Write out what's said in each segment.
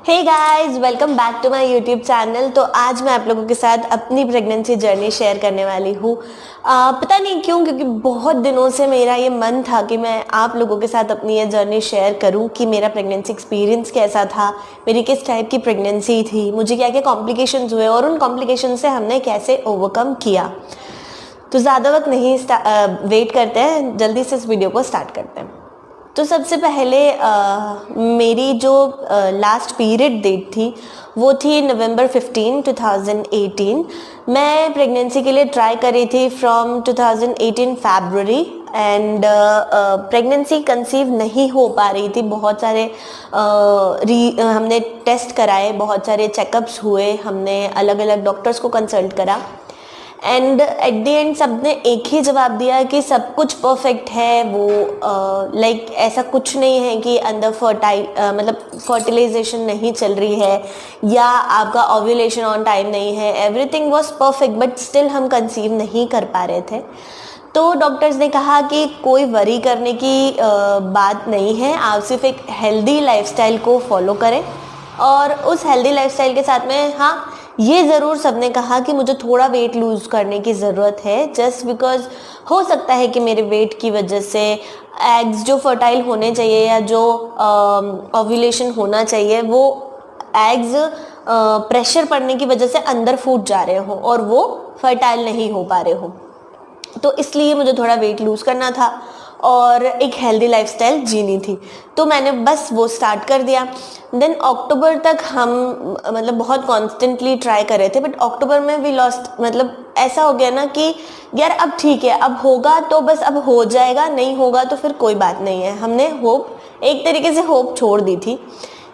Hey guys, welcome back to my YouTube channel. तो आज मैं आप लोगों के साथ अपनी प्रेगनेंसी जर्नी शेयर करने वाली हूँ। पता नहीं क्यों, क्योंकि बहुत दिनों से मेरा ये मन था कि मैं आप लोगों के साथ अपनी ये जर्नी शेयर करूँ कि मेरा प्रेगनेंसी एक्सपीरियंस कैसा था, मेरी किस टाइप की प्रेगनेंसी थी, मुझे क्या क्या कॉम्प्लिकेशंस हुए और उन कॉम्प्लिकेशन से हमने कैसे ओवरकम किया। तो ज़्यादा वक्त नहीं वेट करते हैं, जल्दी से इस वीडियो को स्टार्ट करते हैं। तो सबसे पहले मेरी जो लास्ट पीरियड डेट थी वो थी नवंबर 15, 2018। मैं प्रेगनेंसी के लिए ट्राई करी थी from 2018 February and pregnancy conceive नहीं हो पा रही थी। बहुत सारे हमने टेस्ट कराए, बहुत सारे चेकअप्स हुए, हमने अलग अलग डॉक्टर्स को कंसल्ट करा एंड एट द एंड सब ने एक ही जवाब दिया कि सब कुछ परफेक्ट है। वो लाइक ऐसा कुछ नहीं है कि अंदर मतलब फर्टिलाइजेशन नहीं चल रही है या आपका ओव्यूलेशन ऑन टाइम नहीं है। Everything was perfect but still हम कंसीव नहीं कर पा रहे थे। तो डॉक्टर्स ने कहा कि कोई वरी करने की बात नहीं है, आप सिर्फ एक हेल्दी लाइफस्टाइल को फॉलो करें। और उस हेल्दी लाइफस्टाइल के साथ में हाँ, ये ज़रूर सबने कहा कि मुझे थोड़ा वेट लूज़ करने की ज़रूरत है, जस्ट बिकॉज हो सकता है कि मेरे वेट की वजह से एग्स जो फर्टाइल होने चाहिए या जो ओव्यूलेशन होना चाहिए वो एग्स प्रेशर पड़ने की वजह से अंदर फूट जा रहे हो और वो फर्टाइल नहीं हो पा रहे हो। तो इसलिए मुझे थोड़ा वेट लूज़ करना था और एक हेल्दी लाइफस्टाइल जीनी थी। तो मैंने बस वो स्टार्ट कर दिया। देन अक्टूबर तक हम मतलब बहुत कॉन्स्टेंटली ट्राई कर रहे थे, बट अक्टूबर में वी लॉस्ट। मतलब ऐसा हो गया ना कि यार अब ठीक है, अब होगा तो बस अब हो जाएगा, नहीं होगा तो फिर कोई बात नहीं है। हमने होप, एक तरीके से होप छोड़ दी थी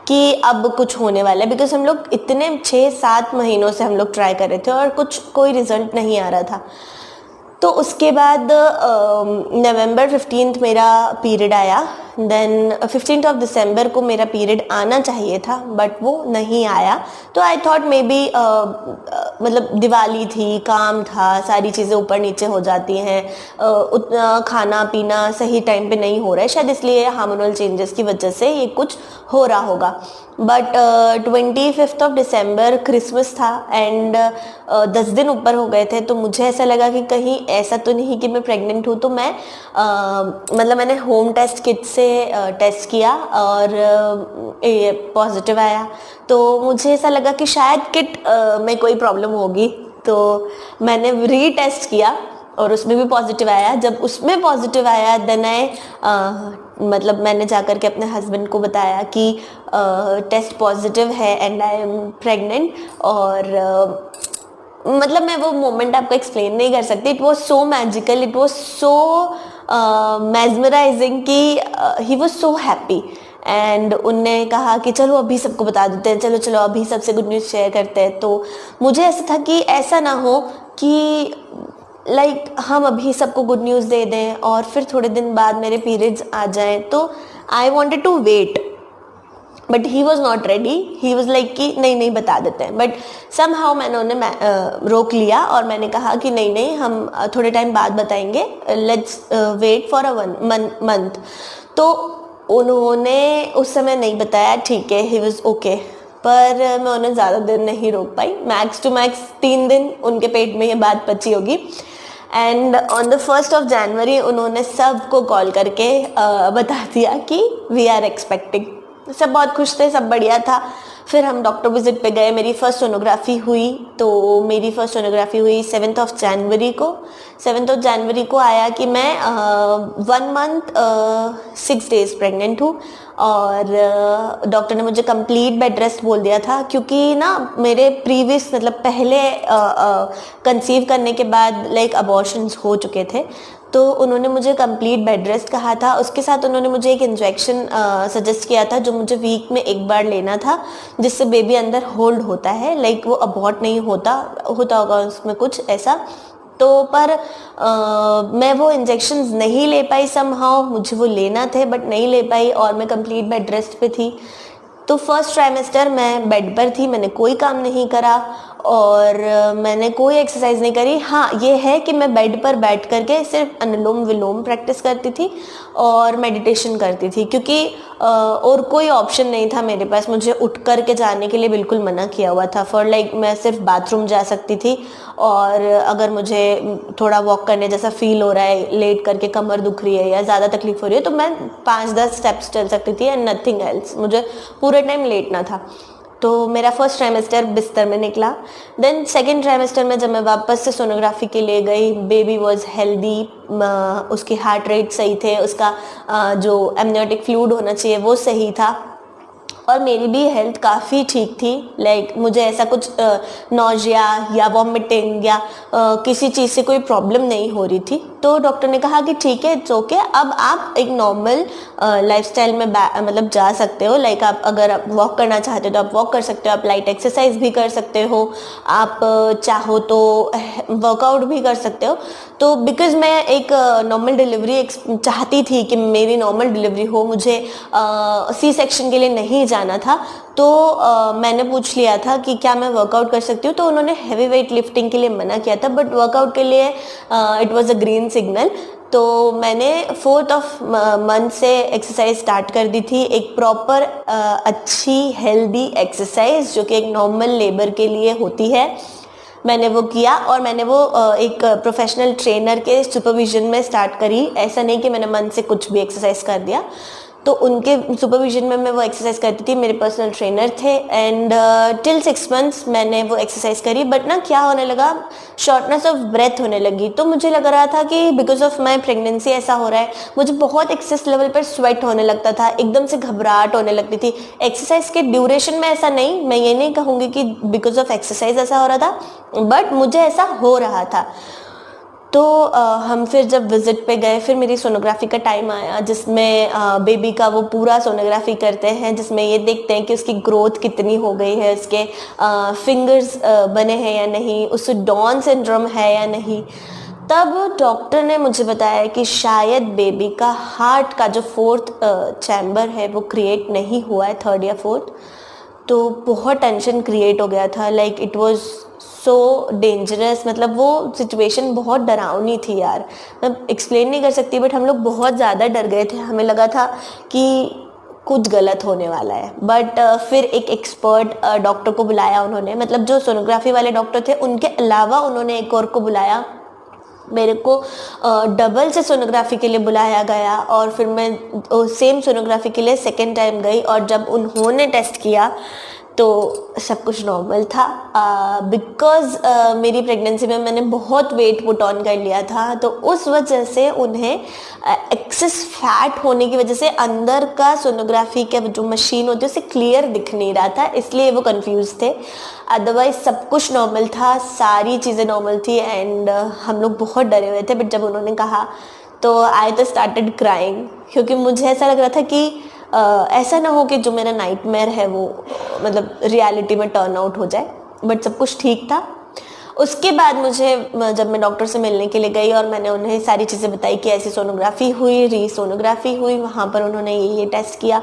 कि अब कुछ होने वाला है, बिकॉज हम लोग इतने 6-7 महीनों से हम लोग ट्राई कर रहे थे और कोई रिजल्ट नहीं आ रहा था। तो उसके बाद नवंबर 15 मेरा पीरियड आया। देन 15 ऑफ दिसंबर को मेरा पीरियड आना चाहिए था बट वो नहीं आया। तो आई थॉट मे बी मतलब दिवाली थी, काम था, सारी चीज़ें ऊपर नीचे हो जाती हैं, उतना खाना पीना सही टाइम पे नहीं हो रहा है, शायद इसलिए हार्मोनल चेंजेस की वजह से ये कुछ हो रहा होगा। बट 25 ऑफ दिसंबर क्रिसमस था एंड 10 दिन ऊपर हो गए थे। तो मुझे ऐसा लगा कि कहीं ऐसा तो नहीं कि मैं प्रेग्नेंट हूँ। तो मैं मतलब मैंने होम टेस्ट किट से टेस्ट किया और ये पॉजिटिव आया। तो मुझे ऐसा लगा कि शायद किट में कोई प्रॉब्लम होगी। तो मैंने री टेस्ट किया और उसमें भी पॉजिटिव आया। जब उसमें पॉजिटिव आया देन मतलब मैंने जाकर के अपने हस्बैंड को बताया कि टेस्ट पॉजिटिव है एंड आई एम प्रेग्नेंट। और मतलब मैं वो मोमेंट आपको एक्सप्लेन नहीं कर सकती। It was so magical, it was so mesmerising कि he was so happy. And उनने कहा कि चलो अभी सबको बता देते हैं, चलो चलो अभी सबसे गुड न्यूज़ शेयर करते हैं। तो मुझे ऐसा था कि ऐसा ना हो कि लाइक हम अभी सबको गुड न्यूज़ दे दें और फिर थोड़े दिन बाद मेरे पीरियड्स आ जाएं। तो I wanted to wait but he was not ready. He was like कि नहीं नहीं बता देते हैं। बट समहाउ मैंने उन्हें रोक लिया और मैंने कहा कि नहीं नहीं, हम थोड़े टाइम बाद बताएंगे, let's wait for a month. तो उन्होंने उस समय नहीं बताया, ठीक है, ही वॉज ओके। पर मैं उन्हें ज़्यादा देर नहीं रोक पाई, मैक्स टू मैक्स 3 दिन उनके पेट में ये बात पची होगी। And on the 1st of January उन्होंने सबको कॉल करके बता दिया कि वी आर एक्सपेक्टिंग। सब बहुत खुश थे, सब बढ़िया था। फिर हम डॉक्टर विजिट पे गए, मेरी फर्स्ट सोनोग्राफी हुई। तो मेरी फर्स्ट सोनोग्राफी हुई 7 ऑफ जनवरी को। 7 ऑफ जनवरी को आया कि मैं 1 मंथ 6 डेज प्रेग्नेंट हूँ। और डॉक्टर ने मुझे कंप्लीट बेड रेस्ट बोल दिया था, क्योंकि ना मेरे प्रीवियस मतलब पहले कंसीव करने के बाद लाइक अबॉर्शंस हो चुके थे। तो उन्होंने मुझे कंप्लीट बेड रेस्ट कहा था। उसके साथ उन्होंने मुझे एक इंजेक्शन सजेस्ट किया था जो मुझे वीक में एक बार लेना था, जिससे बेबी अंदर होल्ड होता है, लाइक वो अबॉर्ट नहीं होता होगा उसमें कुछ ऐसा। तो पर मैं वो इंजेक्शंस नहीं ले पाई समहाउ। मुझे वो लेना थे बट नहीं ले पाई और मैं कंप्लीट बेड रेस्ट पे थी। तो फर्स्ट ट्राइमेस्टर मैं बेड पर थी, मैंने कोई काम नहीं करा और मैंने कोई एक्सरसाइज नहीं करी। हाँ, ये है कि मैं बेड पर बैठ करके सिर्फ अनुलोम विलोम प्रैक्टिस करती थी और मेडिटेशन करती थी, क्योंकि और कोई ऑप्शन नहीं था मेरे पास। मुझे उठ कर के जाने के लिए बिल्कुल मना किया हुआ था। फॉर लाइक मैं सिर्फ बाथरूम जा सकती थी, और अगर मुझे थोड़ा वॉक करने जैसा फील हो रहा है, लेट करके कमर दुख रही है या ज़्यादा तकलीफ हो रही है, तो मैं 5-10 स्टेप्स चल सकती थी एंड नथिंग एल्स। मुझे पूरे टाइम लेटना था। तो मेरा फर्स्ट ट्राइमेस्टर बिस्तर में निकला। देन सेकेंड ट्राइमेस्टर में जब मैं वापस से सोनोग्राफी के लिए गई, बेबी वॉज हेल्दी, उसके हार्ट रेट सही थे, उसका जो एमनियोटिक फ्लूइड होना चाहिए वो सही था, और मेरी भी हेल्थ काफ़ी ठीक थी। लाइक मुझे ऐसा कुछ नॉजिया या वॉमिटिंग या किसी चीज़ से कोई प्रॉब्लम नहीं हो रही थी। तो डॉक्टर ने कहा कि ठीक है, इट्स ओके, अब आप एक नॉर्मल लाइफस्टाइल में मतलब जा सकते हो। लाइक आप अगर आप वॉक करना चाहते हो तो आप वॉक कर सकते हो, आप लाइट एक्सरसाइज भी कर सकते हो, आप चाहो तो वर्कआउट भी कर सकते हो। तो बिकॉज मैं एक नॉर्मल डिलीवरी चाहती थी कि मेरी नॉर्मल डिलीवरी हो, मुझे सी सेक्शन के लिए नहीं जाना था, तो मैंने पूछ लिया था कि क्या मैं वर्कआउट कर सकती हूँ। तो उन्होंने हैवी वेट लिफ्टिंग के लिए मना किया था, बट वर्कआउट के लिए it was a green signal. तो मैंने 4th ऑफ मंथ से एक्सरसाइज स्टार्ट कर दी थी, एक प्रॉपर अच्छी हेल्दी एक्सरसाइज जो कि एक नॉर्मल लेबर के लिए होती है। मैंने वो किया, और मैंने वो एक प्रोफेशनल ट्रेनर के सुपरविजन में स्टार्ट करी। ऐसा नहीं कि मैंने मन से कुछ भी एक्सरसाइज कर दिया। तो उनके सुपरविजन में मैं वो एक्सरसाइज करती थी, मेरे पर्सनल ट्रेनर थे, एंड टिल 6 मंथ्स मैंने वो एक्सरसाइज करी। बट ना क्या होने लगा, शॉर्टनेस ऑफ ब्रेथ होने लगी। तो मुझे लग रहा था कि बिकॉज ऑफ माई प्रेगनेंसी ऐसा हो रहा है। मुझे बहुत एक्सेस लेवल पर स्वेट होने लगता था, एकदम से घबराहट होने लगती थी। एक्सरसाइज के ड्यूरेशन में ऐसा नहीं, मैं ये नहीं कहूँगी कि बिकॉज ऑफ एक्सरसाइज ऐसा हो रहा था, बट मुझे ऐसा हो रहा था। तो हम फिर जब विजिट पे गए, फिर मेरी सोनोग्राफी का टाइम आया, जिसमें बेबी का वो पूरा सोनोग्राफी करते हैं, जिसमें ये देखते हैं कि उसकी ग्रोथ कितनी हो गई है, उसके फिंगर्स बने हैं या नहीं, उससे डाउन सिंड्रोम है या नहीं। तब डॉक्टर ने मुझे बताया कि शायद बेबी का हार्ट का जो 4th चैम्बर है वो क्रिएट नहीं हुआ है, 3rd या 4th। तो बहुत टेंशन क्रिएट हो गया था। Like it was so dangerous, मतलब वो सिचुएशन बहुत डरावनी थी यार, मैं एक्सप्लेन नहीं कर सकती। बट हम लोग बहुत ज़्यादा डर गए थे, हमें लगा था कि कुछ गलत होने वाला है। बट फिर एक एक्सपर्ट डॉक्टर को बुलाया उन्होंने, मतलब जो सोनोग्राफी वाले डॉक्टर थे उनके अलावा उन्होंने एक और को बुलाया। मेरे को डबल से सोनोग्राफी के लिए बुलाया गया, और फिर मैं सेम सोनोग्राफी के लिए सेकेंड टाइम गई, और जब उन्होंने टेस्ट किया तो सब कुछ नॉर्मल था। बिकॉज मेरी प्रेगनेंसी में मैंने बहुत वेट पुट ऑन कर लिया था, तो उस वजह से उन्हें एक्सेस फैट होने की वजह से अंदर का सोनोग्राफी का जो मशीन होती है उसे क्लियर दिख नहीं रहा था, इसलिए वो कंफ्यूज थे। अदरवाइज सब कुछ नॉर्मल था, सारी चीज़ें नॉर्मल थी, एंड हम लोग बहुत डरे हुए थे। बट जब उन्होंने कहा तो आई तो स्टार्टेड क्राइंग, क्योंकि मुझे ऐसा लग रहा था कि ऐसा ना हो कि जो मेरा नाइटमेयर है वो मतलब रियलिटी में टर्न आउट हो जाए। बट सब कुछ ठीक था। उसके बाद मुझे, जब मैं डॉक्टर से मिलने के लिए गई और मैंने उन्हें सारी चीज़ें बताई कि ऐसी सोनोग्राफी हुई, रीसोनोग्राफी हुई, वहाँ पर उन्होंने ये टेस्ट किया,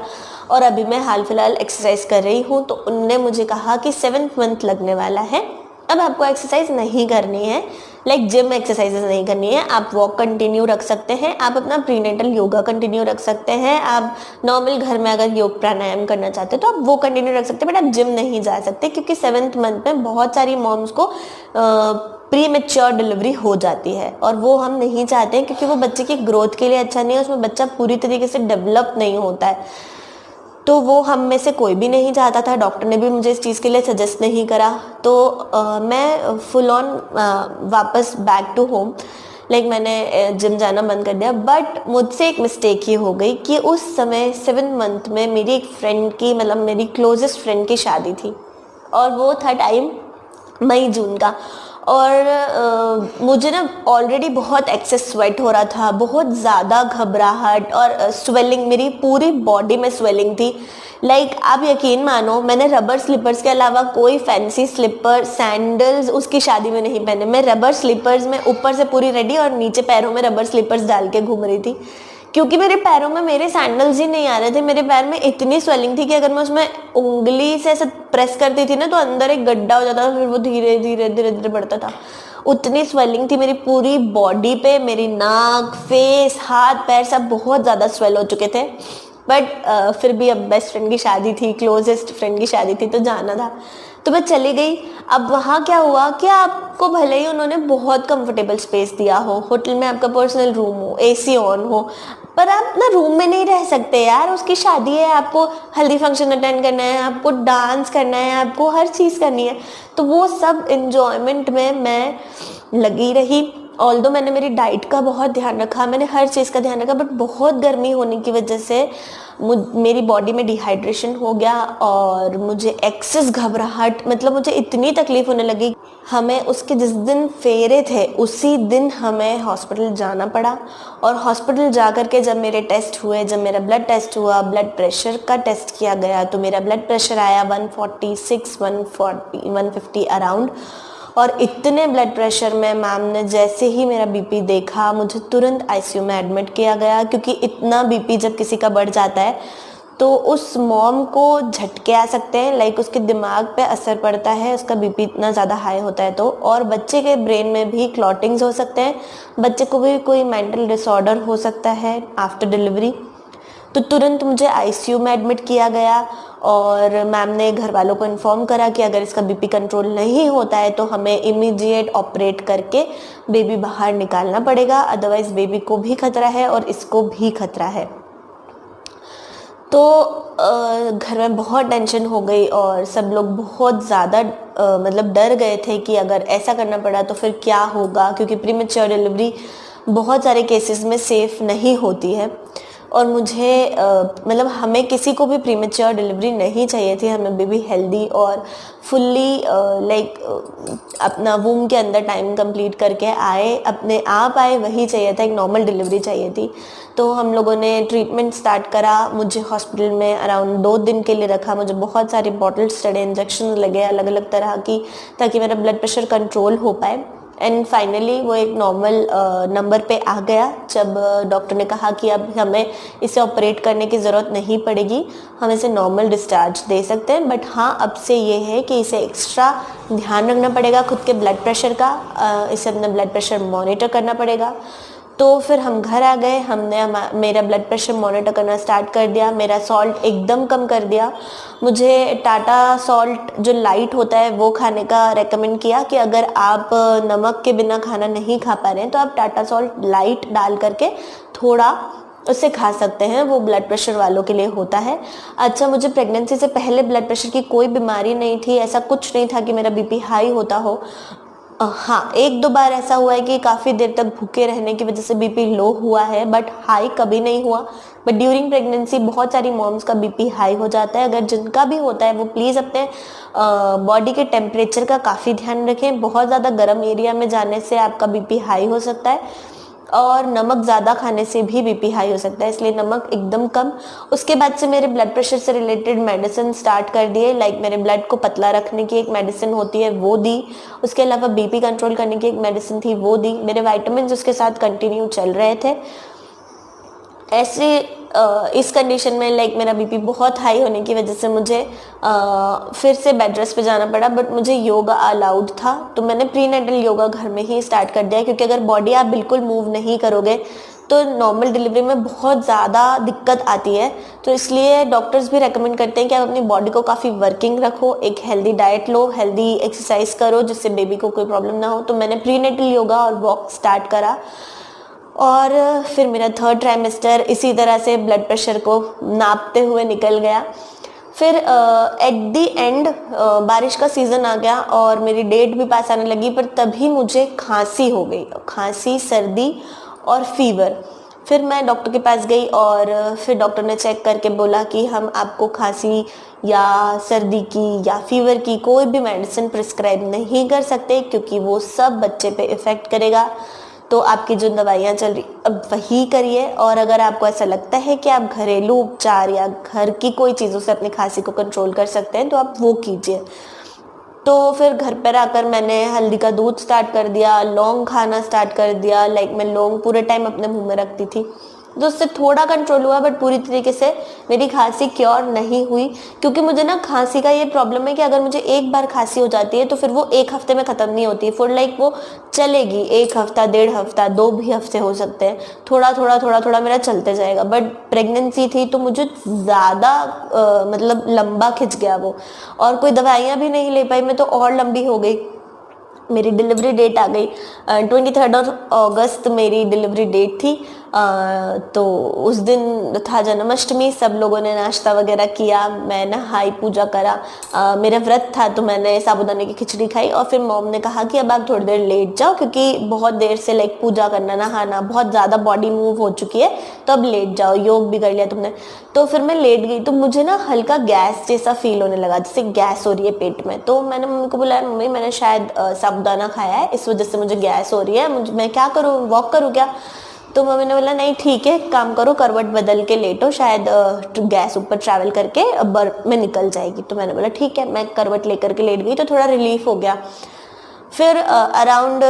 और अभी मैं हाल फिलहाल एक्सरसाइज कर रही हूँ, तो उनने मुझे कहा कि 7th मंथ लगने वाला है, अब आपको एक्सरसाइज नहीं करनी है, लाइक जिम एक्सरसाइजेस नहीं करनी है, आप वॉक कंटिन्यू रख सकते हैं, आप अपना प्रीनेटल योगा कंटिन्यू रख सकते हैं, आप नॉर्मल घर में अगर योग प्राणायाम करना चाहते हैं तो आप वो कंटिन्यू रख सकते हैं, बट आप जिम नहीं जा सकते, क्योंकि 7th मंथ में बहुत सारी मॉम्स को प्री मेच्योर डिलीवरी हो जाती है, और वो हम नहीं चाहते हैं, क्योंकि वो बच्चे की ग्रोथ के लिए अच्छा नहीं है, उसमें बच्चा पूरी तरीके से डेवलप नहीं होता है। तो वो हम में से कोई भी नहीं चाहता था, डॉक्टर ने भी मुझे इस चीज़ के लिए सजेस्ट नहीं करा। तो मैं फुल ऑन वापस बैक टू होम, लाइक मैंने जिम जाना बंद कर दिया। बट मुझसे एक मिस्टेक ही हो गई कि उस समय 7th मंथ में मेरी एक फ्रेंड की, मतलब मेरी क्लोजेस्ट फ्रेंड की शादी थी, और वो था टाइम मई जून का, और मुझे ना ऑलरेडी बहुत एक्सेस स्वेट हो रहा था, बहुत ज़्यादा घबराहट और स्वेलिंग, मेरी पूरी बॉडी में स्वेलिंग थी। लाइक आप यकीन मानो, मैंने रबर स्लीपर्स के अलावा कोई फैंसी स्लीपर सैंडल्स उसकी शादी में नहीं पहने। मैं रबर स्लीपर्स में ऊपर से पूरी रेडी और नीचे पैरों में रबर स्लीपर्स डाल के घूम रही थी, क्योंकि मेरे पैरों में मेरे सैंडल्स ही नहीं आ रहे थे, मेरे पैर में इतनी स्वेलिंग थी कि अगर मैं उसमें उंगली से ऐसे प्रेस करती थी ना तो अंदर एक गड्ढा हो जाता था, फिर वो धीरे धीरे धीरे धीरे बढ़ता था। उतनी स्वेलिंग थी मेरी पूरी बॉडी पे, मेरी नाक, फेस, हाथ पैर सब बहुत ज़्यादा स्वेल हो चुके थे। बट फिर भी अब बेस्ट फ्रेंड की शादी थी, क्लोजेस्ट फ्रेंड की शादी थी, तो जाना था, तो मैं चली गई। अब वहाँ क्या हुआ कि आपको भले ही उन्होंने बहुत कंफर्टेबल स्पेस दिया हो, होटल में आपका पर्सनल रूम हो, एसी ऑन हो, पर आप ना रूम में नहीं रह सकते यार, उसकी शादी है, आपको हल्दी फंक्शन अटेंड करना है, आपको डांस करना है, आपको हर चीज़ करनी है। तो वो सब इंजॉयमेंट में मैं लगी रही। ऑल्दो मैंने मेरी डाइट का बहुत ध्यान रखा, मैंने हर चीज़ का ध्यान रखा, बट बहुत गर्मी होने की वजह से मेरी बॉडी में डिहाइड्रेशन हो गया और मुझे एक्सेस घबराहट, मतलब मुझे इतनी तकलीफ होने लगी। हमें उसके जिस दिन फेरे थे उसी दिन हमें हॉस्पिटल जाना पड़ा। और हॉस्पिटल जा कर के जब मेरे टेस्ट हुए, जब मेरा ब्लड टेस्ट हुआ, ब्लड प्रेशर का टेस्ट किया गया, तो मेरा ब्लड प्रेशर आया 146, 140, 150 अराउंड। और इतने ब्लड प्रेशर में मैम ने जैसे ही मेरा बीपी देखा, मुझे तुरंत आईसीयू में एडमिट किया गया, क्योंकि इतना बीपी जब किसी का बढ़ जाता है तो उस मॉम को झटके आ सकते हैं, लाइक उसके दिमाग पे असर पड़ता है, उसका बीपी इतना ज़्यादा हाई होता है तो। और बच्चे के ब्रेन में भी क्लॉटिंग्स हो सकते हैं, बच्चे को भी कोई मेंटल डिसऑर्डर हो सकता है आफ्टर डिलीवरी। तो तुरंत मुझे आईसीयू में एडमिट किया गया और मैम ने घर वालों को इन्फॉर्म करा कि अगर इसका बीपी कंट्रोल नहीं होता है तो हमें इमीडिएट ऑपरेट करके बेबी बाहर निकालना पड़ेगा, अदरवाइज बेबी को भी खतरा है और इसको भी खतरा है। तो घर में बहुत टेंशन हो गई और सब लोग बहुत ज़्यादा मतलब डर गए थे कि अगर ऐसा करना पड़ा तो फिर क्या होगा, क्योंकि प्रीमेच्योर डिलीवरी बहुत सारे केसेस में सेफ़ नहीं होती है। और मुझे मतलब हमें किसी को भी प्रीमेच्योर डिलीवरी नहीं चाहिए थी, हमें बेबी हेल्दी और फुल्ली लाइक अपना वूम के अंदर टाइम कंप्लीट करके आए, अपने आप आए, वही चाहिए था, एक नॉर्मल डिलीवरी चाहिए थी। तो हम लोगों ने ट्रीटमेंट स्टार्ट करा, मुझे हॉस्पिटल में अराउंड 2 दिन के लिए रखा, मुझे बहुत सारे बॉटल्स चढ़े, इंजेक्शन लगे अलग अलग तरह की, ताकि मेरा ब्लड प्रेशर कंट्रोल हो पाए। एंड फाइनली वो एक नॉर्मल नंबर पे आ गया, जब डॉक्टर ने कहा कि अब हमें इसे ऑपरेट करने की ज़रूरत नहीं पड़ेगी, हम इसे नॉर्मल डिस्चार्ज दे सकते हैं। बट हाँ, अब से ये है कि इसे एक्स्ट्रा ध्यान रखना पड़ेगा खुद के ब्लड प्रेशर का, इसे अपना ब्लड प्रेशर मॉनिटर करना पड़ेगा। तो फिर हम घर आ गए, हमने मेरा ब्लड प्रेशर मॉनिटर करना स्टार्ट कर दिया, मेरा सॉल्ट एकदम कम कर दिया। मुझे टाटा सॉल्ट जो लाइट होता है वो खाने का रेकमेंड किया कि अगर आप नमक के बिना खाना नहीं खा पा रहे हैं तो आप टाटा सॉल्ट लाइट डाल करके थोड़ा उससे खा सकते हैं, वो ब्लड प्रेशर वालों के लिए होता है। अच्छा, मुझे प्रेगनेंसी से पहले ब्लड प्रेशर की कोई बीमारी नहीं थी, ऐसा कुछ नहीं था कि मेरा बीपी हाई होता हो। हाँ, 1-2 बार ऐसा हुआ है कि काफ़ी देर तक भूखे रहने की वजह से बीपी लो हुआ है, बट हाई कभी नहीं हुआ। बट ड्यूरिंग प्रेगनेंसी बहुत सारी मॉम्स का बीपी हाई हो जाता है। अगर जिनका भी होता है वो प्लीज़ अपने बॉडी के टेम्परेचर का काफ़ी ध्यान रखें। बहुत ज़्यादा गर्म एरिया में जाने से आपका बीपी हाई हो सकता है और नमक ज़्यादा खाने से भी बीपी हाई हो सकता है, इसलिए नमक एकदम कम। उसके बाद से मेरे ब्लड प्रेशर से रिलेटेड मेडिसिन स्टार्ट कर दिए, लाइक मेरे ब्लड को पतला रखने की एक मेडिसिन होती है वो दी, उसके अलावा बीपी कंट्रोल करने की एक मेडिसिन थी वो दी, मेरे विटामिन उसके साथ कंटिन्यू चल रहे थे। ऐसे इस कंडीशन में लाइक मेरा बीपी बहुत हाई होने की वजह से मुझे फिर से बेड रेस्ट पे जाना पड़ा, बट मुझे योगा अलाउड था, तो मैंने प्रीनेटल योगा घर में ही स्टार्ट कर दिया, क्योंकि अगर बॉडी आप बिल्कुल मूव नहीं करोगे तो नॉर्मल डिलीवरी में बहुत ज़्यादा दिक्कत आती है। तो इसलिए डॉक्टर्स भी रेकमेंड करते हैं कि आप अपनी बॉडी को काफ़ी वर्किंग रखो, एक हेल्दी डाइट लो, हेल्दी एक्सरसाइज करो, जिससे बेबी को कोई प्रॉब्लम ना हो। तो मैंने प्रीनेटल योगा और वॉक स्टार्ट करा और फिर मेरा 3rd ट्राइमेस्टर इसी तरह से ब्लड प्रेशर को नापते हुए निकल गया। फिर एट दी एंड बारिश का सीज़न आ गया और मेरी डेट भी पास आने लगी, पर तभी मुझे खांसी हो गई, खांसी, सर्दी और फीवर। फिर मैं डॉक्टर के पास गई और फिर डॉक्टर ने चेक करके बोला कि हम आपको खांसी या सर्दी की या फीवर की कोई भी मेडिसिन प्रिस्क्राइब नहीं कर सकते, क्योंकि वो सब बच्चे पे इफ़ेक्ट करेगा। तो आपकी जो दवाइयाँ चल रही अब वही करिए, और अगर आपको ऐसा लगता है कि आप घरेलू उपचार या घर की कोई चीज़ों से अपनी खांसी को कंट्रोल कर सकते हैं तो आप वो कीजिए। तो फिर घर पर आकर मैंने हल्दी का दूध स्टार्ट कर दिया, लौंग खाना स्टार्ट कर दिया, लाइक मैं लौंग पूरे टाइम अपने मुंह में रखती थी। तो उससे थोड़ा कंट्रोल हुआ, बट पूरी तरीके से मेरी खांसी क्योर नहीं हुई, क्योंकि मुझे ना खांसी का ये प्रॉब्लम है कि अगर मुझे एक बार खांसी हो जाती है तो फिर वो एक हफ्ते में ख़त्म नहीं होती, फॉर लाइक वो चलेगी 1 हफ्ता, 1.5 हफ्ता, 2 भी हफ्ते हो सकते हैं, थोड़ा थोड़ा थोड़ा थोड़ा मेरा चलते जाएगा। बट प्रेगनेंसी थी तो मुझे ज़्यादा मतलब लंबा खिंच गया वो, और कोई दवाइयाँ भी नहीं ले पाई मैं, तो और लंबी हो गई। मेरी डिलीवरी डेट आ गई 23 अगस्त मेरी डिलीवरी डेट थी। तो उस दिन था जन्माष्टमी, सब लोगों ने नाश्ता वगैरह किया, मैं नहाई, पूजा करा, मेरा व्रत था तो मैंने साबूदाने की खिचड़ी खाई। और फिर मॉम ने कहा कि अब आप थोड़ी देर लेट जाओ, क्योंकि बहुत देर से लाइक पूजा करना, नहाना, बहुत ज़्यादा बॉडी मूव हो चुकी है, तो अब लेट जाओ, योग भी कर लिया तुमने। तो फिर मैं लेट गई, तो मुझे ना हल्का गैस जैसा फील होने लगा, जैसे गैस हो रही है पेट में। तो मैंने मम्मी को बुलाया, मम्मी मैंने शायद साबूदाना खाया है, इस वजह से मुझे गैस हो रही है, मैं क्या करूँ, वॉक करूँ क्या? तो मम्मी ने बोला नहीं ठीक है, काम करो, करवट बदल के लेटो, शायद गैस ऊपर ट्रैवल करके बर्फ में निकल जाएगी। तो मैंने बोला ठीक है, मैं करवट लेकर के लेट गई, तो थोड़ा रिलीफ हो गया। फिर अराउंड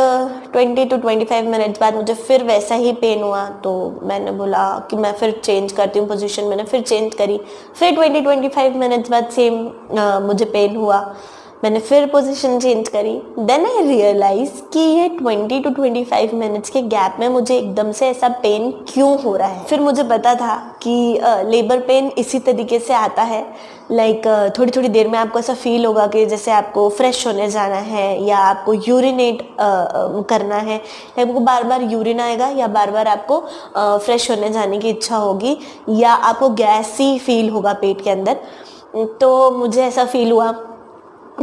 20 to 25 मिनट्स बाद मुझे फिर वैसा ही पेन हुआ, तो मैंने बोला कि मैं फिर चेंज करती हूँ पोजीशन, मैंने फिर चेंज करी। फिर 20-25 मिनट्स बाद सेम मुझे पेन हुआ, मैंने फिर पोजीशन चेंज करी। देन आई रियलाइज कि ये 20 to 25 मिनट्स के गैप में मुझे एकदम से ऐसा पेन क्यों हो रहा है। फिर मुझे पता था कि लेबर पेन इसी तरीके से आता है, लाइक थोड़ी थोड़ी देर में आपको ऐसा फील होगा कि जैसे आपको फ्रेश होने जाना है, या आपको यूरिनेट करना है, आपको बार बार यूरिन आएगा, या बार बार आपको फ्रेश होने जाने की इच्छा होगी, या आपको गैसी फील होगा पेट के अंदर। तो मुझे ऐसा फील हुआ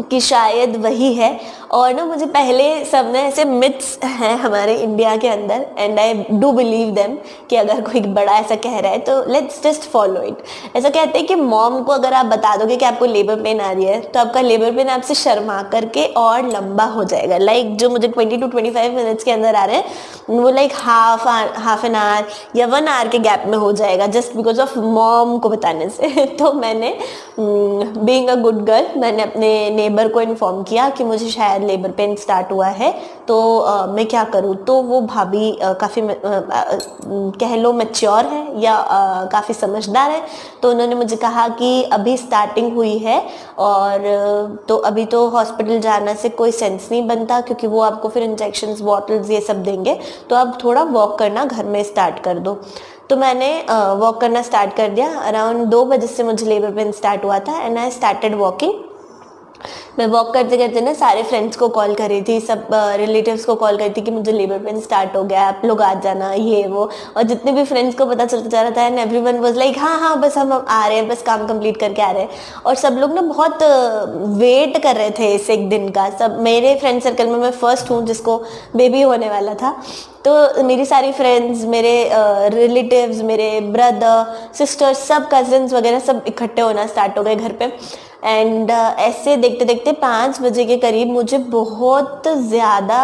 कि शायद वही है। और ना मुझे पहले सब ना ऐसे मिथ्स हैं हमारे इंडिया के अंदर, and I do believe them, कि अगर कोई बड़ा ऐसा कह रहा है तो लेट्स जस्ट फॉलो इट। ऐसा कहते हैं कि मॉम को अगर आप बता दोगे कि आपको लेबर पेन आ रही है, तो आपका लेबर पेन आपसे शर्मा करके और लंबा हो जाएगा। लाइक जो मुझे 20 to 25 मिनट्स के अंदर आ रहे हैं, वो लाइक हाफ एन आवर या 1 आवर के गैप में हो जाएगा, जस्ट बिकॉज ऑफ मॉम को बताने से। तो मैंने बीइंग अ गुड गर्ल, मैंने अपने नेबर को इन्फॉर्म किया कि मुझे शायद लेबर पेन स्टार्ट हुआ है, तो मैं क्या करूँ। तो वो भाभी काफ़ी कह लो मैच्योर है, या काफ़ी समझदार है, तो उन्होंने मुझे कहा कि अभी स्टार्टिंग हुई है, और तो अभी तो हॉस्पिटल जाना से कोई सेंस नहीं बनता, क्योंकि वो आपको फिर इंजेक्शंस, बॉटल्स ये सब देंगे, तो आप थोड़ा वॉक करना घर में स्टार्ट कर दो। तो मैंने वॉक करना स्टार्ट कर दिया। अराउंड 2 बजे से मुझे लेबर पेन स्टार्ट हुआ था, एंड आई स्टार्टेड वॉकिंग। मैं वॉक करते करते ना सारे फ्रेंड्स को कॉल कर रही थी, सब रिलेटिव्स को कॉल कर रही थी कि मुझे लेबर पेन स्टार्ट हो गया, आप लोग आ जाना, ये वो। और जितने भी फ्रेंड्स को पता चलता जा रहा था, एंड एवरीवन वाज लाइक हाँ हाँ बस हम आ रहे हैं, बस काम कंप्लीट करके आ रहे हैं। और सब लोग ना बहुत वेट कर रहे थे इस एक दिन का। सब मेरे फ्रेंड सर्कल में मैं फर्स्ट हूँ जिसको बेबी होने वाला था, तो मेरी सारी फ्रेंड्स, मेरे रिलेटिव्स, मेरे ब्रदर सिस्टर्स, सब कजिन्स वगैरह सब इकट्ठे होना स्टार्ट हो गए घर पे। एंड ऐसे देखते देखते 5 बजे के करीब मुझे बहुत ज़्यादा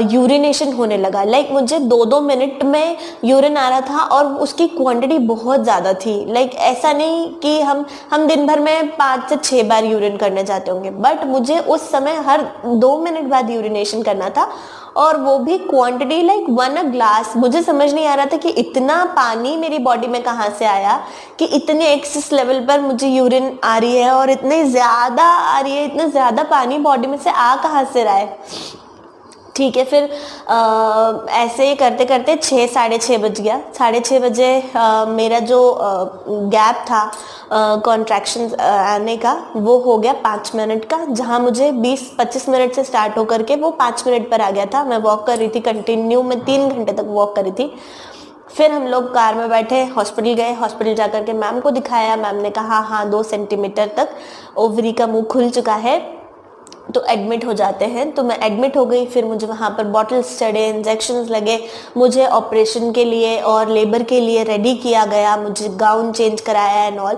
यूरिनेशन होने लगा। लाइक मुझे 2-2 मिनट में यूरिन आ रहा था, और उसकी क्वांटिटी बहुत ज़्यादा थी। लाइक ऐसा नहीं कि हम दिन भर में 5 से 6 बार यूरिन करने जाते होंगे, बट मुझे उस समय हर 2 मिनट बाद यूरिनेशन करना था, और वो भी क्वांटिटी लाइक 1 ग्लास। मुझे समझ नहीं आ रहा था कि इतना पानी मेरी बॉडी में कहाँ से आया, कि इतने एक्सेस लेवल पर मुझे यूरिन आ रही है, और इतने ज़्यादा आ रही है, इतना ज़्यादा पानी बॉडी में से आ कहाँ से रहा है। ठीक है, फिर ऐसे ही करते करते 6-6:30 बज गया। 6:30 बजे मेरा जो गैप था कॉन्ट्रैक्शंस आने का, वो हो गया 5 मिनट का, जहाँ मुझे 20-25 मिनट से स्टार्ट होकर के वो 5 मिनट पर आ गया था। मैं वॉक कर रही थी कंटिन्यू, मैं 3 घंटे तक वॉक कर रही थी। फिर हम लोग कार में बैठे, हॉस्पिटल गए, हॉस्पिटल जाकर के मैम को दिखाया। मैम ने कहा हाँ 2 सेंटीमीटर तक ओवरी का मुंह खुल चुका है, तो एडमिट हो जाते हैं। तो मैं एडमिट हो गई। फिर मुझे वहाँ पर बॉटल्स चढ़े, इंजेक्शंस लगे, मुझे ऑपरेशन के लिए और लेबर के लिए रेडी किया गया, मुझे गाउन चेंज कराया एंड ऑल।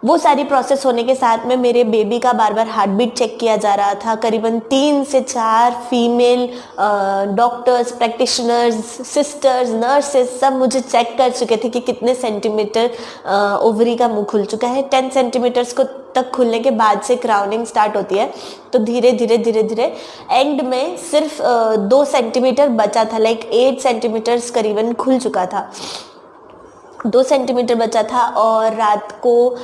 वो सारी प्रोसेस होने के साथ में मेरे बेबी का बार बार हार्ट बीट चेक किया जा रहा था। करीबन 3 से 4 female doctors, practitioners, sisters, nurses सब मुझे चेक कर चुके थे कि कितने सेंटीमीटर ओवरी का मुंह खुल चुका है। 10 सेंटीमीटर्स को तक खुलने के बाद से क्राउनिंग स्टार्ट होती है, तो धीरे धीरे धीरे धीरे एंड में सिर्फ 2 सेंटीमीटर बचा था, लाइक 8 सेंटीमीटर्स करीबन खुल चुका था। 2 सेंटीमीटर बचा था और रात को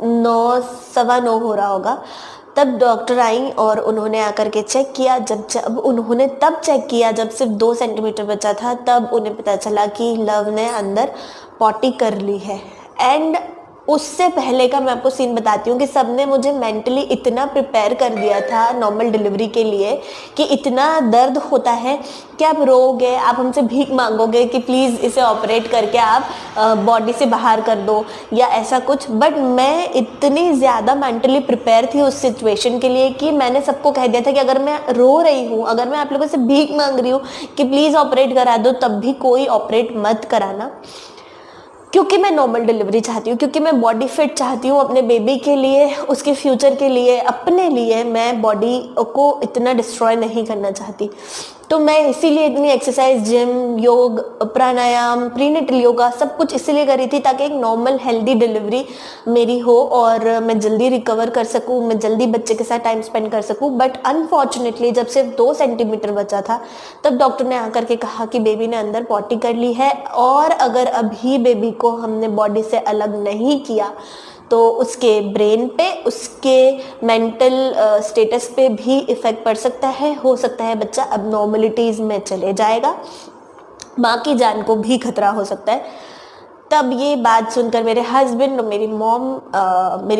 9 सवा 9 हो रहा होगा, तब डॉक्टर आई और उन्होंने आकर के चेक किया। जब उन्होंने तब चेक किया जब सिर्फ 2 सेंटीमीटर बचा था, तब उन्हें पता चला कि लव ने अंदर पॉटी कर ली है। एंड उससे पहले का मैं आपको सीन बताती हूँ कि सबने मुझे मेंटली इतना प्रिपेयर कर दिया था नॉर्मल डिलीवरी के लिए कि इतना दर्द होता है कि आप रोओगे, आप हमसे भीख मांगोगे कि प्लीज़ इसे ऑपरेट करके आप बॉडी से बाहर कर दो या ऐसा कुछ। बट मैं इतनी ज़्यादा मेंटली प्रिपेयर थी उस सिचुएशन के लिए कि मैंने सबको कह दिया था कि अगर मैं रो रही हूँ, अगर मैं आप लोगों से भीख मांग रही हूँ कि प्लीज़ ऑपरेट करा दो, तब भी कोई ऑपरेट मत कराना, क्योंकि मैं नॉर्मल डिलीवरी चाहती हूँ, क्योंकि मैं बॉडी फिट चाहती हूँ अपने बेबी के लिए, उसके फ्यूचर के लिए, अपने लिए। मैं बॉडी को इतना डिस्ट्रॉय नहीं करना चाहती। तो मैं इसीलिए इतनी एक्सरसाइज, जिम, योग, प्राणायाम, प्रीनेटल योगा सब कुछ इसीलिए करी थी ताकि एक नॉर्मल हेल्दी डिलीवरी मेरी हो और मैं जल्दी रिकवर कर सकूँ, मैं जल्दी बच्चे के साथ टाइम स्पेंड कर सकूँ। बट अनफॉर्चुनेटली जब सिर्फ 2 सेंटीमीटर बचा था, तब डॉक्टर ने आकर के कहा कि बेबी ने अंदर पॉटी कर ली है और अगर अभी बेबी को हमने बॉडी से अलग नहीं किया तो उसके ब्रेन पे, उसके मेंटल स्टेटस पे भी इफ़ेक्ट पड़ सकता है। हो सकता है बच्चा अबनॉर्मलिटीज़ में चले जाएगा, माँ की जान को भी खतरा हो सकता है। तब ये बात सुनकर मेरे हस्बैंड और मेरी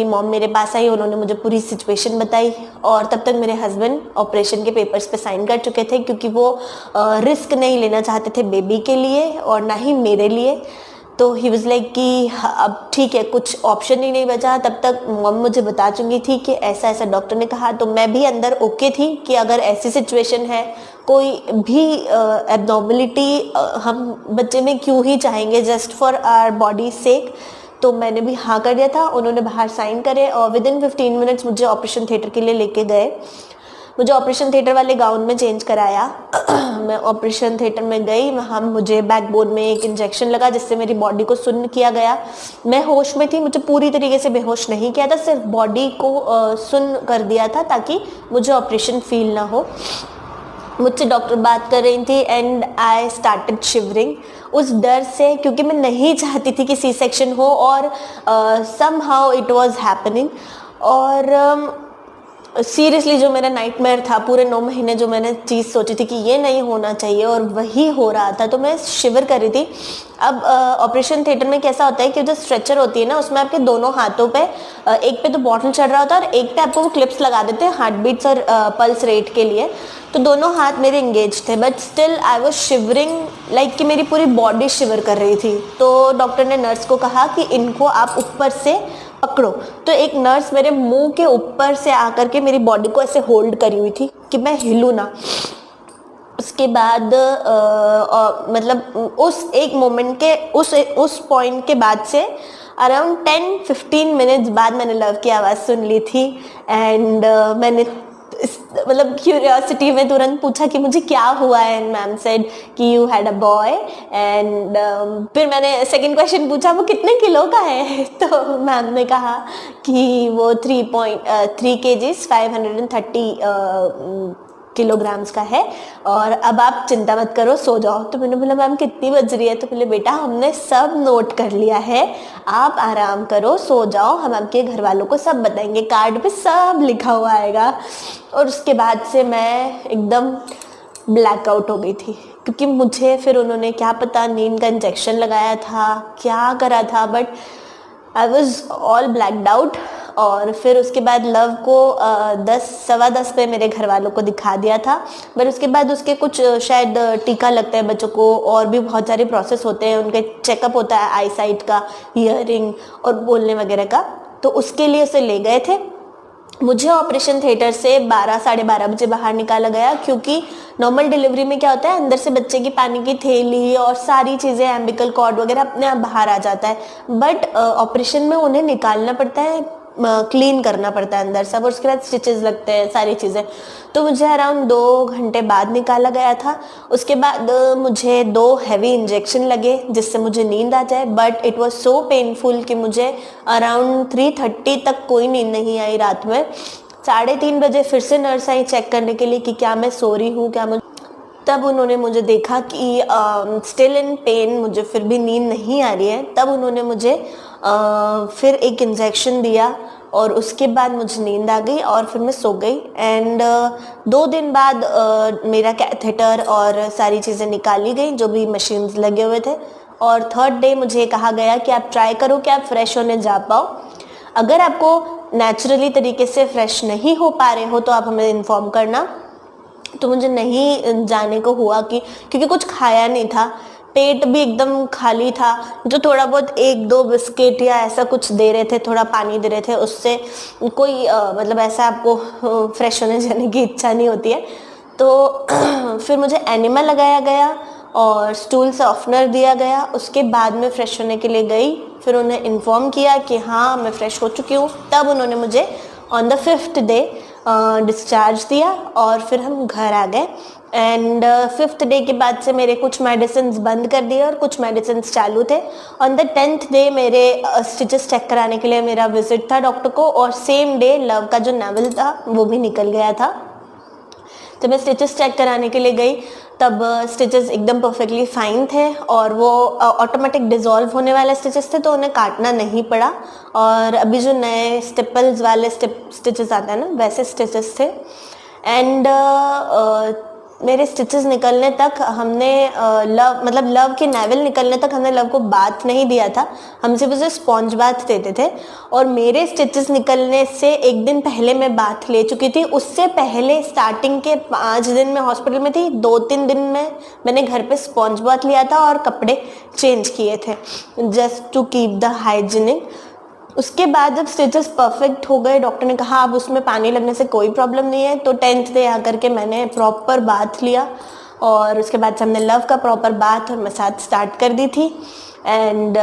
मॉम मेरे पास आई, उन्होंने मुझे पूरी सिचुएशन बताई और तब तक मेरे हस्बैंड ऑपरेशन के पेपर्स पे साइन कर चुके थे, क्योंकि वो रिस्क नहीं लेना चाहते थे बेबी के लिए और ना ही मेरे लिए। तो ही वॉज लाइक कि अब ठीक है, कुछ ऑप्शन ही नहीं बचा। तब तक मॉम मुझे बता चुकी थी कि ऐसा ऐसा डॉक्टर ने कहा, तो मैं भी अंदर ओके थी कि अगर ऐसी सिचुएशन है, कोई भी एबनॉर्मलिटी हम बच्चे में क्यों ही चाहेंगे, जस्ट फॉर आवर बॉडी सेक। तो मैंने भी हाँ कर दिया था। उन्होंने बाहर साइन करे और विदिन 15 मिनट्स मुझे ऑपरेशन थिएटर के लिए लेके गए। मुझे ऑपरेशन थिएटर वाले गाउन में चेंज कराया। मैं ऑपरेशन थिएटर में गई, वहाँ मुझे बैकबोन में एक इंजेक्शन लगा जिससे मेरी बॉडी को सुन्न किया गया। मैं होश में थी, मुझे पूरी तरीके से बेहोश नहीं किया था, सिर्फ बॉडी को सुन्न कर दिया था ताकि मुझे ऑपरेशन फील ना हो। मुझसे डॉक्टर बात कर रही थी एंड आई स्टार्टेड शिवरिंग उस डर से, क्योंकि मैं नहीं चाहती थी कि सी सेक्शन हो और समहाउ इट वाज हैपनिंग। और सीरियसली जो मेरा नाइटमेयर था, पूरे 9 महीने जो मैंने चीज़ सोची थी कि ये नहीं होना चाहिए और वही हो रहा था, तो मैं शिवर कर रही थी। अब ऑपरेशन थिएटर में कैसा होता है कि जो स्ट्रेचर होती है ना, उसमें आपके दोनों हाथों पे एक पे तो बॉटल चढ़ रहा होता है और एक पे आपको वो क्लिप्स लगा देते हैं हार्ट बीट्स और पल्स रेट के लिए। तो दोनों हाथ मेरे इंगेज थे, but still I was shivering like कि मेरी पूरी बॉडी शिवर कर रही थी। तो डॉक्टर ने नर्स को कहा कि इनको आप ऊपर से पकड़ो। तो एक नर्स मेरे मुंह के ऊपर से आकर के मेरी बॉडी को ऐसे होल्ड करी हुई थी कि मैं हिलूं ना। उसके बाद मतलब उस एक मोमेंट के उस पॉइंट के बाद से अराउंड 10-15 मिनट्स बाद मैंने लव की आवाज़ सुन ली थी। एंड मैंने मतलब क्यूरियोसिटी में तुरंत पूछा कि मुझे क्या हुआ है, एंड मैम सेड कि you had a boy. And फिर मैंने सेकंड क्वेश्चन पूछा वो कितने किलो का है, तो मैम ने कहा कि वो 3.3 kgs 530 किलोग्राम्स का है और अब आप चिंता मत करो, सो जाओ। तो मैंने बोला मैम कितनी बज रही है? तो बोले बेटा हमने सब नोट कर लिया है, आप आराम करो, सो जाओ, हम आपके घर वालों को सब बताएंगे, कार्ड पे सब लिखा हुआ आएगा। और उसके बाद से मैं एकदम ब्लैकआउट हो गई थी, क्योंकि मुझे फिर उन्होंने क्या पता नींद का इंजेक्शन लगाया था, क्या करा था, but I was all blacked out. और फिर उसके बाद लव को 10-10 पे मेरे घर वालों को दिखा दिया था। बट उसके बाद उसके कुछ शायद टीका लगता है बच्चों को, और भी बहुत सारे प्रोसेस होते हैं, उनके चेकअप होता है आई साइट का, हियरिंग और बोलने वगैरह का। तो उसके लिए उसे ले गए थे। मुझे ऑपरेशन थिएटर से 12-12:30 बजे बाहर निकाला गया, क्योंकि नॉर्मल डिलीवरी में क्या होता है, अंदर से बच्चे की पानी की थैली और सारी चीज़ें, एम्बिकल कॉर्ड वगैरह अपने आप बाहर आ जाता है। बट ऑपरेशन में उन्हें निकालना पड़ता है, क्लीन करना पड़ता है अंदर सब, और उसके बाद स्टिचेस लगते हैं, सारी चीज़ें। तो मुझे अराउंड 2 घंटे बाद निकाला गया था। उसके बाद मुझे 2 हैवी इंजेक्शन लगे जिससे मुझे नींद आ जाए, but it was so painful कि मुझे अराउंड 3:30 तक कोई नींद नहीं आई रात में। 3:30 बजे फिर से नर्स आई चेक करने के लिए कि क्या मैं सो रही हूँ, क्या मुझे तब उन्होंने मुझे देखा कि स्टिल इन पेन, मुझे फिर भी नींद नहीं आ रही है, तब उन्होंने मुझे फिर एक इंजेक्शन दिया और उसके बाद मुझे नींद आ गई और फिर मैं सो गई। एंड 2 दिन बाद मेरा कैथेटर और सारी चीज़ें निकाली गई, जो भी मशीन्स लगे हुए थे, और 3rd डे मुझे कहा गया कि आप ट्राई करो कि आप फ्रेश होने जा पाओ। अगर आपको नेचुरली तरीके से फ्रेश नहीं हो पा रहे हो तो आप हमें इन्फॉर्म करना। तो मुझे नहीं जाने को हुआ क्योंकि कुछ खाया नहीं था, पेट भी एकदम खाली था। जो थोड़ा बहुत 1-2 बिस्किट या ऐसा कुछ दे रहे थे, थोड़ा पानी दे रहे थे, उससे कोई मतलब ऐसा आपको फ्रेश होने जाने की इच्छा नहीं होती है। तो फिर मुझे एनिमा लगाया गया और स्टूल सॉफ्टनर दिया गया। उसके बाद मैं फ़्रेश होने के लिए गई, फिर उन्हें इन्फॉर्म किया कि हाँ मैं फ़्रेश हो चुकी हूँ। तब उन्होंने मुझे on the 5th day discharge दिया और फिर हम घर आ गए। एंड 5th डे के बाद से मेरे कुछ मेडिसिन बंद कर दिए और कुछ मेडिसिन चालू थे। ऑन द 10th डे मेरे स्टिचेस चेक कराने के लिए मेरा विजिट था डॉक्टर को, और सेम डे लव का जो नेवल था वो भी निकल गया था। जब मैं स्टिचेस चेक कराने के लिए गई तब स्टिचेस एकदम परफेक्टली फाइन थे और वो ऑटोमेटिक डिज़ोल्व होने वाले स्टिचेस थे, तो उन्हें काटना नहीं पड़ा। और अभी जो नए स्टिपल्स वाले स्टिचेस आते हैं ना, वैसे स्टिचेस थे। एंड मेरे स्टिचेस निकलने तक हमने लव के नेवल निकलने तक हमने लव को बाथ नहीं दिया था, हम सिर्फ उसे स्पॉन्ज बाथ देते थे। और मेरे स्टिचेस निकलने से 1 दिन पहले मैं बाथ ले चुकी थी। उससे पहले स्टार्टिंग के 5 दिन में हॉस्पिटल में थी, 2-3 दिन में मैंने घर पे स्पॉन्ज बाथ लिया था और कपड़े चेंज किए थे, just to keep the hygienic. उसके बाद जब स्टिचेस परफेक्ट हो गए, डॉक्टर ने कहा अब उसमें पानी लगने से कोई प्रॉब्लम नहीं है। तो 10th डे आकर के मैंने प्रॉपर बाथ लिया और उसके बाद से हमने लव का प्रॉपर बाथ और मसाज स्टार्ट कर दी थी। And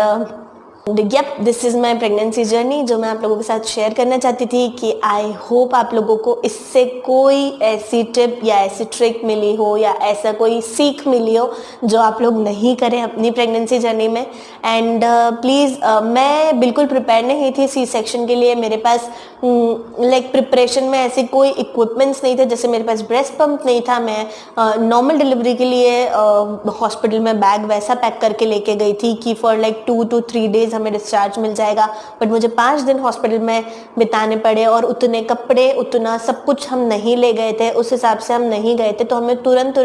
yup, this is my pregnancy journey, जो मैं आप लोगों के साथ शेयर करना चाहती थी कि आई होप आप लोगों को इससे कोई ऐसी टिप या ऐसी ट्रिक मिली हो या ऐसा कोई सीख मिली हो जो आप लोग नहीं करें अपनी प्रेगनेंसी जर्नी में। एंड प्लीज़, मैं बिल्कुल प्रिपेयर नहीं थी सी सेक्शन के लिए। मेरे पास लाइक प्रिपरेशन में ऐसे कोई इक्विपमेंट्स नहीं थे, जैसे मेरे पास ब्रेस्ट पंप नहीं था। मैं नॉर्मल डिलीवरी के लिए हॉस्पिटल में बैग वैसा पैक करके लेके गई थी कि फॉर लाइक 2 to 3 डेज हमें डिस्चार्ज मिल जाएगा, बट मुझे 5 दिन हॉस्पिटल में बिताने पड़े और उतने कपड़े, उतना सब कुछ हम नहीं ले गए थे, उस हिसाब से हम नहीं गए थे। तो हमें तुरंत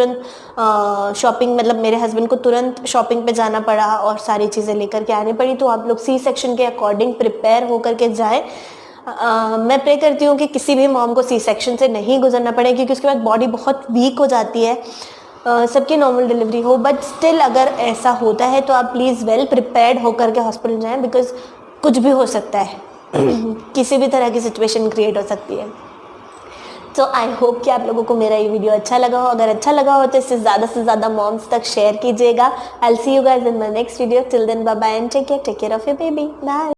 शॉपिंग, मतलब मेरे हस्बैंड को तुरंत शॉपिंग पे जाना पड़ा और सारी चीज़ें लेकर के आनी पड़ी। तो आप लोग सी सेक्शन के अकॉर्डिंग प्रिपेयर होकर के जाएँ। मैं प्रे करती हूँ कि किसी भी मॉम को सी सेक्शन से नहीं गुजरना पड़े, क्योंकि उसके बाद बॉडी बहुत वीक हो जाती है। सबकी नॉर्मल डिलीवरी हो, बट स्टिल अगर ऐसा होता है तो आप प्लीज़ वेल प्रिपेयर्ड होकर के हॉस्पिटल जाएं, बिकॉज कुछ भी हो सकता है किसी भी तरह की सिचुएशन क्रिएट हो सकती है। तो आई होप कि आप लोगों को मेरा ये वीडियो अच्छा लगा हो। अगर अच्छा लगा हो तो इसे ज़्यादा से ज़्यादा मॉम्स तक शेयर कीजिएगा। I will see you guys in my next video. Till then bye bye and take care of your baby. Bye.